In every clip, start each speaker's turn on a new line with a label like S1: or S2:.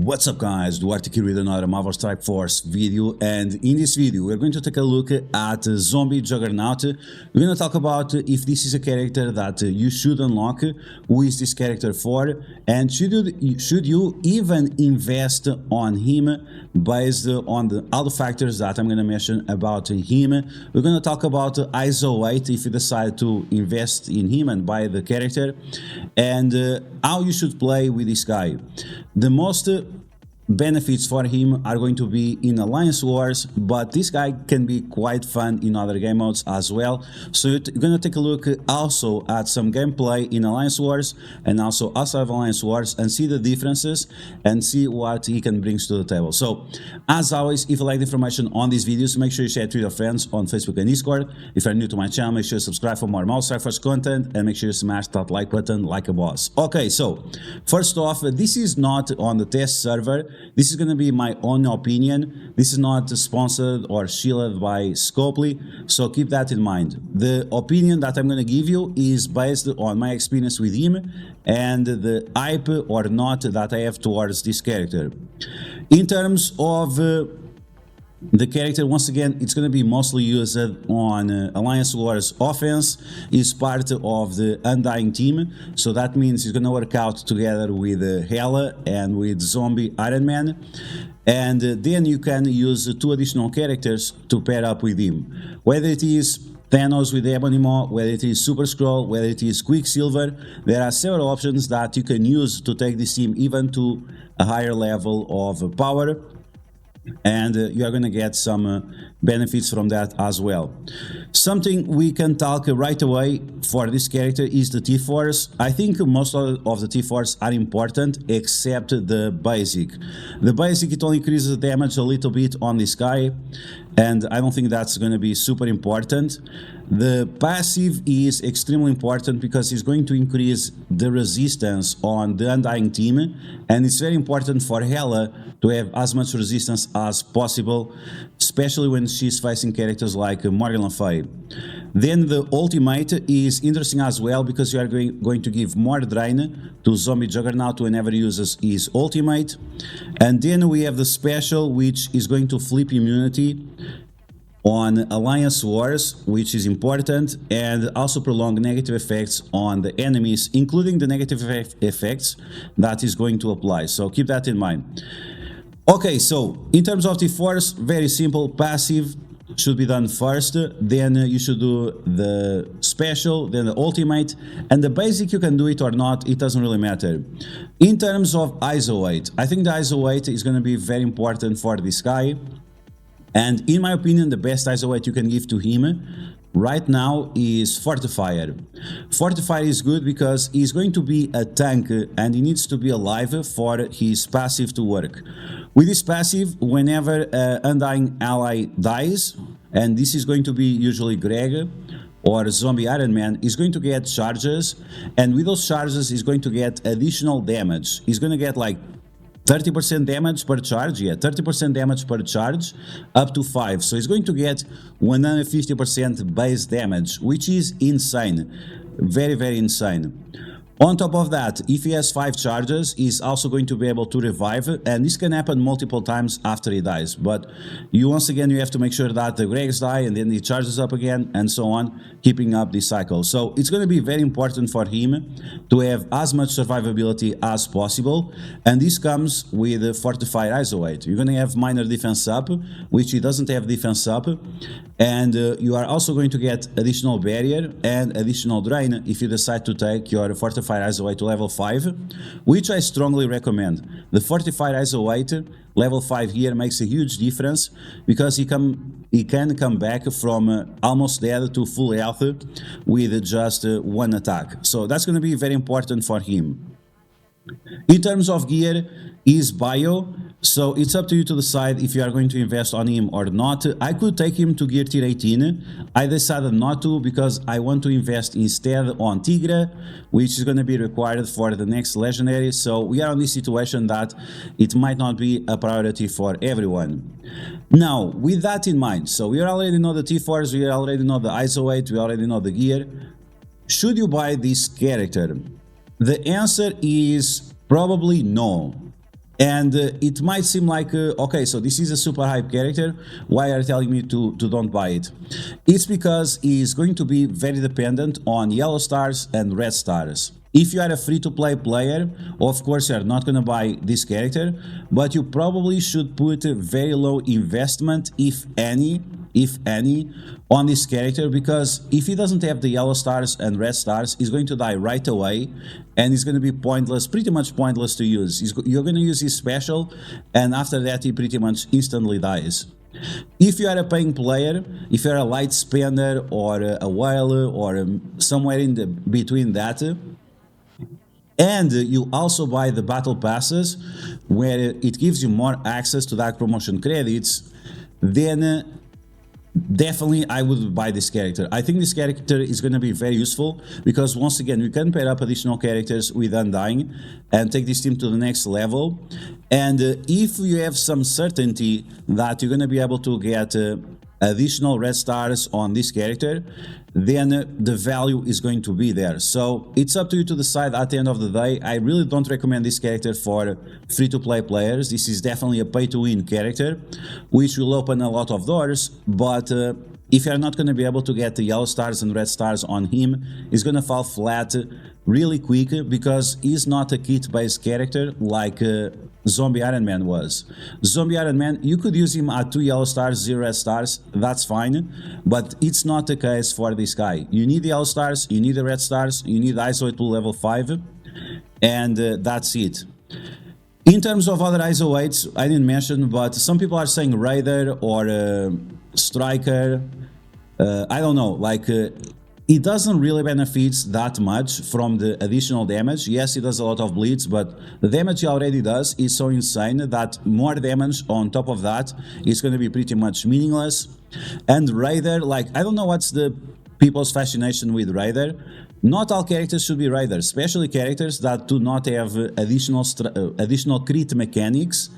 S1: What's up guys, DuArktik here with another Marvel Strike Force video, and in this video we're going to take a look at Zombie Juggernaut. We're going to talk about if this is a character that you should unlock, who is this character for, and should you even invest on him based on all the factors that I'm going to mention about him. We're going to talk about ISO 8 if you decide to invest in him and buy the character, and how you should play with this guy. The most benefits for him are going to be in Alliance Wars, but this guy can be quite fun in other game modes as well. So you're going to take a look also at some gameplay in Alliance Wars and also outside of Alliance Wars and see the differences and see what he can bring to the table. So as always, if you like the information on these videos, make sure you share it with your friends on Facebook and Discord. If you're new to my channel, make sure you subscribe for more Strike Force content and make sure you smash that like button like a boss. Okay, so first off, this is not on the test server. This is going to be my own opinion. This is not sponsored or shielded by Scopely, so keep that in mind. The opinion that I'm going to give you is based on my experience with him and the hype or not that I have towards this character. In terms of the character, once again, it's going to be mostly used on Alliance Wars offense. He's part of the Undying team, so that means he's going to work out together with Hela and with Zombie Iron Man. And then you can use two additional characters to pair up with him. Whether it is Thanos with Ebony Maw, whether it is Super Skrull, whether it is Quicksilver, there are several options that you can use to take this team even to a higher level of power. And you are going to get some benefits from that as well. Something we can talk right away for this character is the T-Force. I think most of the T-Force are important except the basic. The basic, it only increases the damage a little bit on this guy, and I don't think that's going to be super important. The passive is extremely important because it's going to increase the resistance on the Undying team, and it's very important for Hela to have as much resistance as possible, especially when she's facing characters like Morgan Le Fay. Then the ultimate is interesting as well because you are going to give more drain to Zombie Juggernaut whenever he uses his ultimate. And then we have the special, which is going to flip immunity on Alliance Wars, which is important, and also prolong negative effects on the enemies, including the negative effects that is going to apply. So keep that in mind. Okay, so in terms of T-Force, very simple. Passive should be done first, then you should do the special, then the ultimate, and the basic you can do it or not, it doesn't really matter. In terms of ISO 8, I think the ISO 8 is going to be very important for this guy. And in my opinion, the best ISO 8 you can give to him right now is Fortifier. Fortifier is good because he's going to be a tank and he needs to be alive for his passive to work. With his passive, whenever an Undying ally dies, and this is going to be usually Greg or Zombie Iron Man, is going to get charges, and with those charges he's going to get additional damage. He's going to get like 30% damage per charge, 30% damage per charge, up to 5. So he's going to get 150% base damage, which is insane. Very, very insane. On top of that, if he has 5 charges, he's also going to be able to revive, and this can happen multiple times after he dies. But once again, you have to make sure that the Gregs die and then he charges up again and so on, keeping up this cycle. So it's going to be very important for him to have as much survivability as possible, and this comes with Fortified ISO 8. You're going to have minor defense up, which he doesn't have defense up, and you are also going to get additional barrier and additional drain if you decide to take your Fortified ISO 8 to level 5, which I strongly recommend. The Fortified ISO 8 level 5 here makes a huge difference because he can come back from almost dead to full health with just one attack. So that's going to be very important for him. In terms of gear, is bio, so it's up to you to decide if you are going to invest on him or not. I could take him to gear tier 18. I decided not to because I want to invest instead on Tigre, which is going to be required for the next legendary. So we are in this situation that it might not be a priority for everyone. Now, with that in mind, so we already know the T-Force, we already know the ISO 8, we already know the gear. Should you buy this character? The answer is probably no. And it might seem like, okay, so this is a super hype character, why are you telling me to don't buy it? It's because he's going to be very dependent on yellow stars and red stars. If you are a free-to-play player, of course you are not going to buy this character, but you probably should put a very low investment, if any, on this character, because if he doesn't have the yellow stars and red stars, he's going to die right away, and it's going to be pointless, pretty much pointless to use. You're going to use his special, and after that he pretty much instantly dies. If you are a paying player, if you're a light spender or a whale or somewhere in the between that, and you also buy the battle passes where it gives you more access to dark promotion credits, then definitely I would buy this character. I think this character is going to be very useful because once again you can pair up additional characters with Undying and take this team to the next level. And if you have some certainty that you're going to be able to get additional red stars on this character, then the value is going to be there. So it's up to you to decide at the end of the day. I really don't recommend this character for free-to-play players. This is definitely a pay-to-win character, which will open a lot of doors, but if you're not going to be able to get the yellow stars and red stars on him, he's going to fall flat really quick because he's not a kit-based character like Zombie Iron Man was. Zombie Iron Man, you could use him at 2 yellow stars, 0 red stars, that's fine, but it's not the case for this guy. You need the yellow stars, you need the red stars, you need ISO 8 to level 5, and that's it. In terms of other ISO 8s, I didn't mention, but some people are saying Raider or Striker. I don't know, like it doesn't really benefit that much from the additional damage. Yes, it does a lot of bleeds, but the damage he already does is so insane that more damage on top of that is going to be pretty much meaningless. And Raider, like, I don't know what's the people's fascination with Raider. Not all characters should be Raiders, especially characters that do not have additional crit mechanics,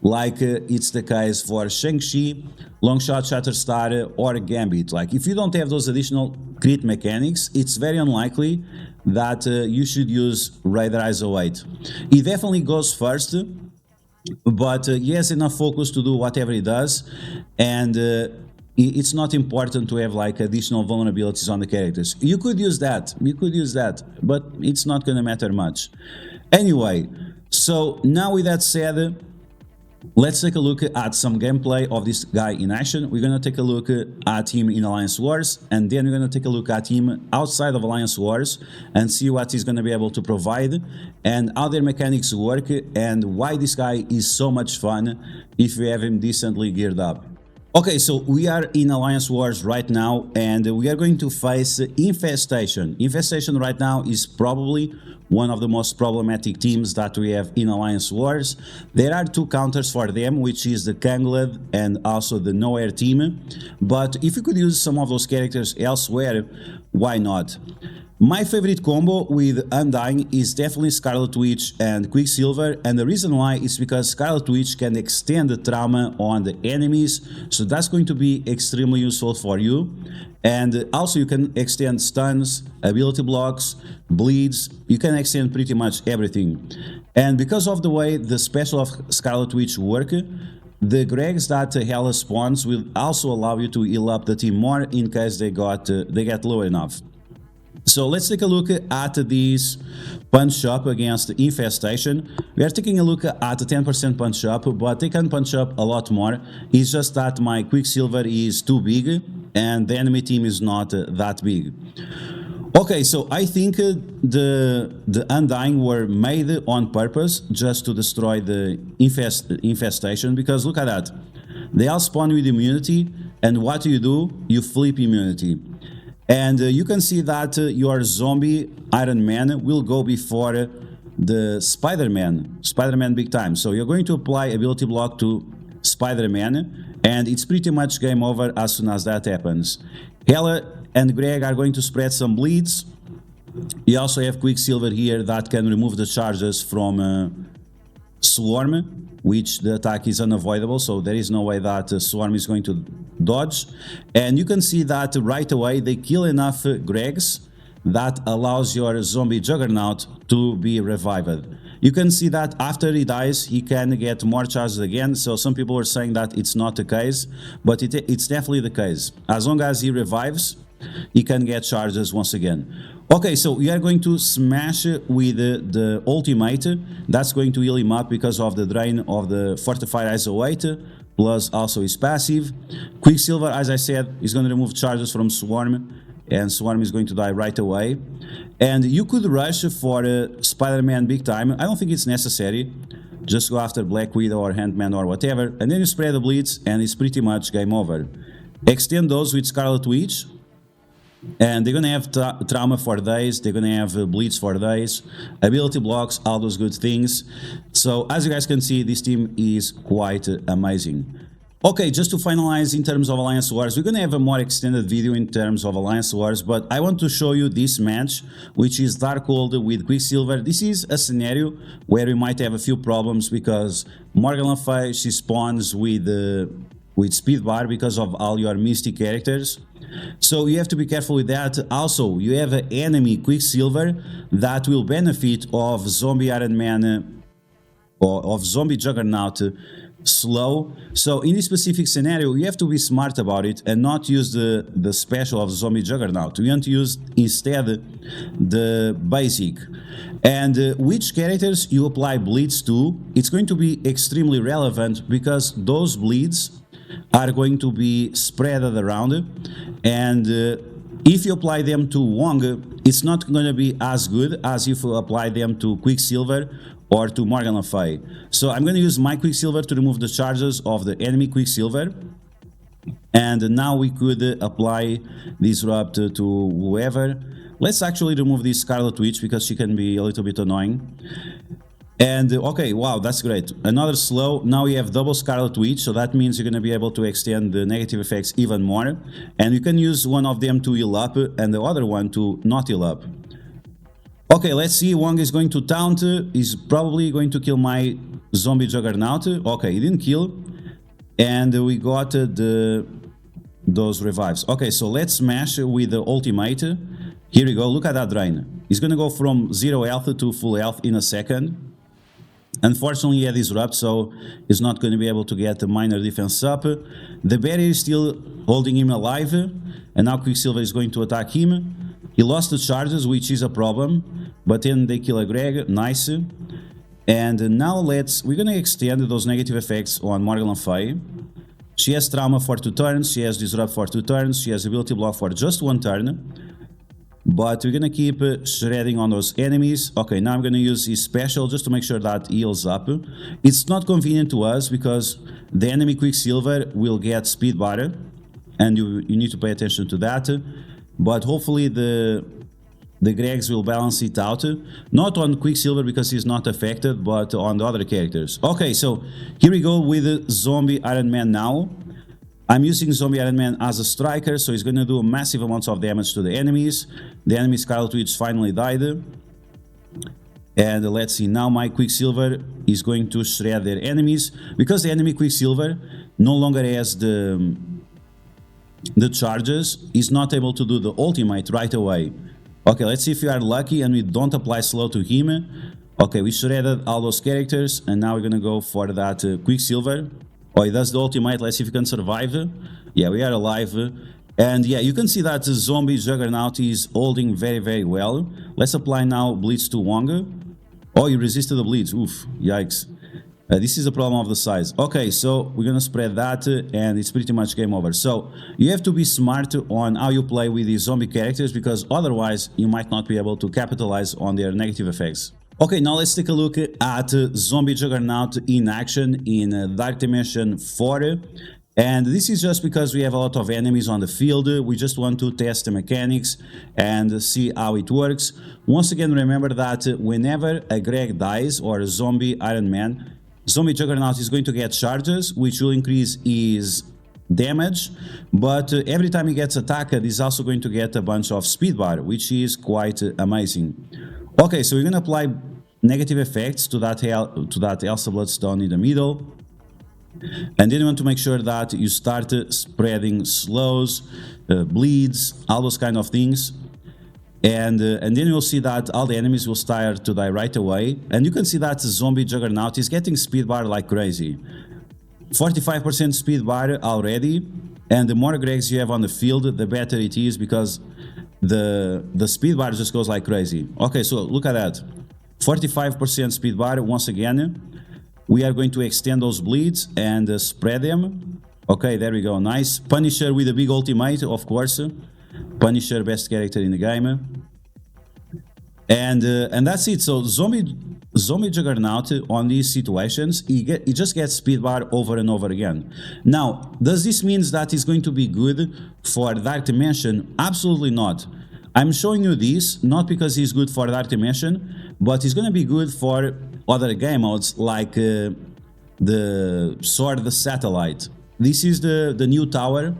S1: like it's the case for Shang-Chi, Longshot, Shatterstar, or Gambit. Like, if you don't have those additional crit mechanics, it's very unlikely that you should use Raider ISO 8. He definitely goes first, but he has enough focus to do whatever he does, and it's not important to have like additional vulnerabilities on the characters. You could use that, but it's not going to matter much. Anyway, so now with that said, let's take a look at some gameplay of this guy in action. We're going to take a look at him in Alliance Wars, and then we're going to take a look at him outside of Alliance Wars and see what he's going to be able to provide and how their mechanics work and why this guy is so much fun if we have him decently geared up. Okay, so we are in Alliance Wars right now, and we are going to face Infestation. Infestation right now is probably one of the most problematic teams that we have in Alliance Wars. There are two counters for them, which is the Kangled and also the Nowhere team. But if you could use some of those characters elsewhere, why not? My favorite combo with Undying is definitely Scarlet Witch and Quicksilver, and the reason why is because Scarlet Witch can extend the trauma on the enemies, so that's going to be extremely useful for you. And also you can extend stuns, ability blocks, bleeds, you can extend pretty much everything. And because of the way the special of Scarlet Witch work, the Gregs that Hela spawns will also allow you to heal up the team more in case they get low enough. So let's take a look at this punch up against Infestation. We are taking a look at a 10% punch up, but they can punch up a lot more. It's just that my Quicksilver is too big and the enemy team is not that big. Okay, so I think the Undying were made on purpose just to destroy the Infestation, because look at that. They all spawn with immunity, and what do? You flip immunity. And you can see that your zombie Iron Man will go before the Spider-Man big time. So you're going to apply ability block to Spider-Man, and it's pretty much game over as soon as that happens. Hela and Greg are going to spread some bleeds. You also have Quicksilver here that can remove the charges from Swarm, which the attack is unavoidable, so there is no way that Swarm is going to dodge. And you can see that right away they kill enough Gregs that allows your zombie Juggernaut to be revived. you can see that after he dies, he can get more charges again. So some people are saying that it's not the case, but it's definitely the case. As long as he revives, he can get charges once again. Okay, so we are going to smash with the ultimate. That's going to heal him up because of the drain of the fortified ISO 8, plus also his passive. Quicksilver, as I said, is going to remove charges from Swarm, and Swarm is going to die right away. And you could rush for Spider-Man big time. I don't think it's necessary. Just go after Black Widow or Ant-Man or whatever, and then you spread the bleeds, and it's pretty much game over. Extend those with Scarlet Witch, and they're gonna have trauma for days, they're gonna have bleeds for days, ability blocks, all those good things. So as you guys can see, this team is quite amazing. Okay, just to finalize in terms of Alliance Wars, we're gonna have a more extended video in terms of Alliance Wars, but I want to show you this match, which is Darkhold with Quicksilver. This is a scenario where we might have a few problems because Morgan Le Fay, she spawns with speed bar because of all your Mystic characters. So you have to be careful with that. Also, you have an enemy Quicksilver that will benefit of Zombie Iron Man or of Zombie Juggernaut slow. So in this specific scenario, you have to be smart about it and not use the special of Zombie Juggernaut. You want to use instead the basic. And which characters you apply bleeds to, it's going to be extremely relevant because those bleeds are going to be spread around, and if you apply them to Wong, it's not going to be as good as if you apply them to Quicksilver or to Morgan Le Fay. So I'm going to use my Quicksilver to remove the charges of the enemy Quicksilver, and now we could apply Disrupt to whoever. Let's actually remove this Scarlet Witch because she can be a little bit annoying. And okay, wow, that's great. Another slow. Now we have double Scarlet Witch, so that means you're going to be able to extend the negative effects even more. And you can use one of them to heal up and the other one to not heal up. Okay, let's see. Wong is going to taunt. He's probably going to kill my Zombie Juggernaut. Okay, he didn't kill. And we got those revives. Okay, so let's smash with the ultimate. Here we go. Look at that drain. He's going to go from 0 health to full health in a second. Unfortunately, he had Disrupt, so he's not going to be able to get the minor defense up. The barrier is still holding him alive, and now Quicksilver is going to attack him. He lost the charges, which is a problem, but then they kill a Greg. Nice. And now we're going to extend those negative effects on Morgan Le Fay. She has Trauma for 2 turns, she has Disrupt for 2 turns, she has Ability Block for just 1 turn. But we're gonna keep shredding on those enemies. Okay, now I'm gonna use his special just to make sure that heals up. It's not convenient to us because the enemy Quicksilver will get speed bar, and you need to pay attention to that. But hopefully the Gregs will balance it out. Not on Quicksilver because he's not affected, but on the other characters. Okay, so here we go with Zombie Iron Man now. I'm using Zombie Iron Man as a striker, so he's going to do massive amounts of damage to the enemies. The enemy Scarlet Witch finally died. And let's see, now my Quicksilver is going to shred their enemies. Because the enemy Quicksilver no longer has the charges, he's not able to do the ultimate right away. Okay, let's see if we are lucky and we don't apply slow to him. Okay, we shredded all those characters, and now we're going to go for that Quicksilver. Oh, he does the ultimate. Let's see if we can survive. Yeah, we are alive. And yeah, you can see that the Zombie Juggernaut is holding very, very well. Let's apply now Bleeds to Wong. Oh, he resisted the Bleeds. Oof, yikes. This is a problem of the size. Okay, so we're gonna spread that, and it's pretty much game over. So you have to be smart on how you play with these zombie characters, because otherwise you might not be able to capitalize on their negative effects. Okay, now let's take a look at Zombie Juggernaut in action in Dark Dimension 4. And this is just because we have a lot of enemies on the field. We just want to test the mechanics and see how it works. Once again, remember that whenever a Greg dies or a Zombie Iron Man, Zombie Juggernaut is going to get charges, which will increase his damage, but every time he gets attacked, he's also going to get a bunch of speed bar, which is quite amazing. Okay, so we're going to apply negative effects to that Elsa Bloodstone in the middle. And then you want to make sure that you start spreading slows, bleeds, all those kind of things. and then you'll see that all the enemies will start to die right away, and you can see that zombie Juggernaut is getting speed bar like crazy. 45% speed bar already, and the more Gregs you have on the field, the better it is, because the speed bar just goes like crazy. Okay, so look at that, 45% speed bar. Once again, we are going to extend those bleeds and spread them. Okay, there we go, nice. Punisher with a big ultimate, of course. Punisher, best character in the game. And that's it. So zombie Juggernaut on these situations, he just gets speed bar over and over again. Now, does this mean that he's going to be good for Dark Dimension? Absolutely not. I'm showing you this not because he's good for Dark Dimension, but he's going to be good for other game modes like the Sword the Satellite. This is the new tower.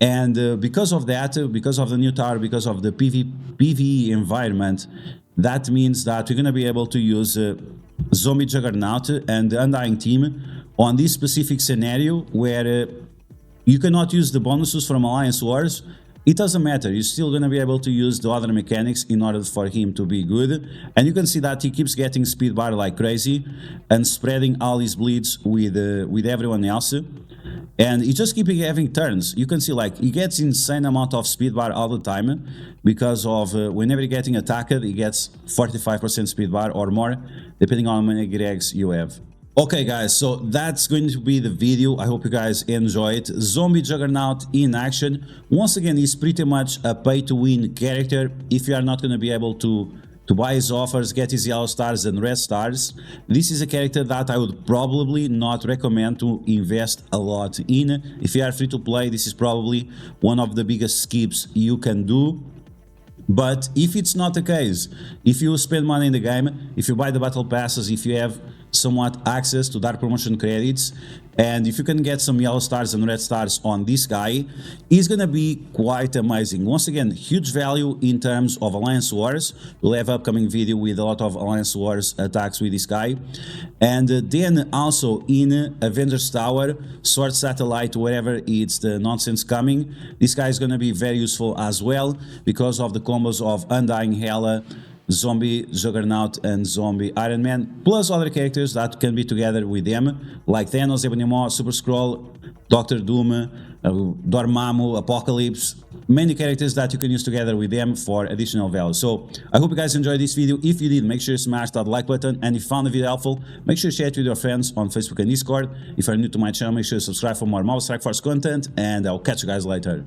S1: And because of that, because of the new tower, because of the PvE environment, that means that we're going to be able to use Zombie Juggernaut and the Undying team on this specific scenario where you cannot use the bonuses from Alliance Wars. It doesn't matter, you're still going to be able to use the other mechanics in order for him to be good. And you can see that he keeps getting speed bar like crazy and spreading all his bleeds with everyone else. And he just keeps having turns. You can see like he gets insane amount of speed bar all the time because of whenever you're getting attacked, he gets 45% speed bar or more, depending on how many Gregs you have. Okay guys, so that's going to be the video. I hope you guys enjoy it. Zombie Juggernaut in action. Once again, he's pretty much a pay-to-win character. If you are not going to be able to buy his offers, get his yellow stars and red stars, this is a character that I would probably not recommend to invest a lot in. If you are free to play, this is probably one of the biggest skips you can do. But if it's not the case, if you spend money in the game, if you buy the battle passes, if you have somewhat access to dark promotion credits, and if you can get some yellow stars and red stars on this guy, he's gonna be quite amazing. Once again, huge value in terms of Alliance Wars. We'll have upcoming video with a lot of Alliance Wars attacks with this guy. And then also in Avengers Tower, Sword Satellite, wherever it's the nonsense coming, this guy is gonna be very useful as well because of the combos of Undying Hela, Zombie Juggernaut and Zombie Iron Man, plus other characters that can be together with them, like Thanos, Ebony Maw, Super Skrull, Doctor Doom, Dormammu, Apocalypse, many characters that you can use together with them for additional value. So I hope you guys enjoyed this video. If you did, make sure you smash that like button, and if you found the video helpful, make sure you share it with your friends on Facebook and Discord. If you're new to my channel, make sure you subscribe for more Marvel Strike Force content, and I'll catch you guys later.